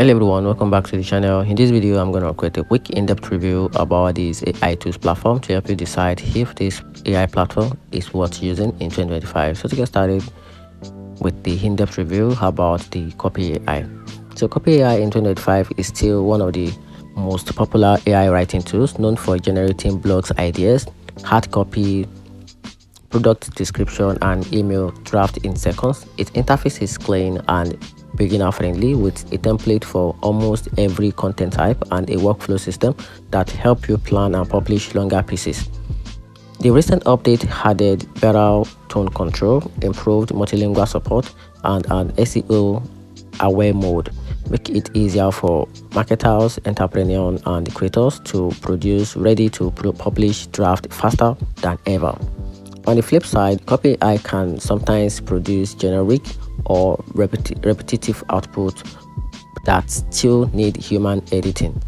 Hello everyone, welcome back to the channel. In this video I'm going to create a quick in-depth review about this AI tools platform to help you decide if this AI platform is worth using in 2025. So to get started with the in-depth review about the Copy AI. So Copy AI in 2025 is still one of the most popular AI writing tools, known for generating blogs ideas, hard copy, product description and email draft in seconds. Its interface is clean and beginner friendly with a template for almost every content type and a workflow system that help you plan and publish longer pieces. The recent update added better tone control, improved multilingual support, and an SEO aware mode, make it easier for marketers, entrepreneurs, and creators to produce ready to publish draft faster than ever. On the flip side, Copy AI can sometimes produce generic or repetitive output that still need human editing.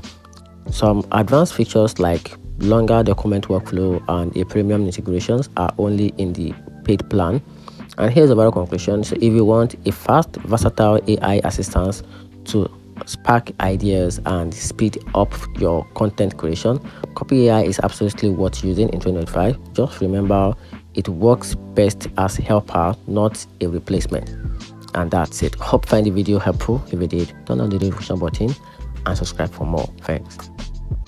Some advanced features like longer document workflow and a premium integrations are only in the paid plan. And here's a better conclusion. So if you want a fast, versatile AI assistant to spark ideas and speed up your content creation, Copy AI is absolutely worth using in 2025. Just remember, it works best as helper, not a replacement. And that's it. Hope you find the video helpful. If you did, turn on the notification button and subscribe for more. Thanks.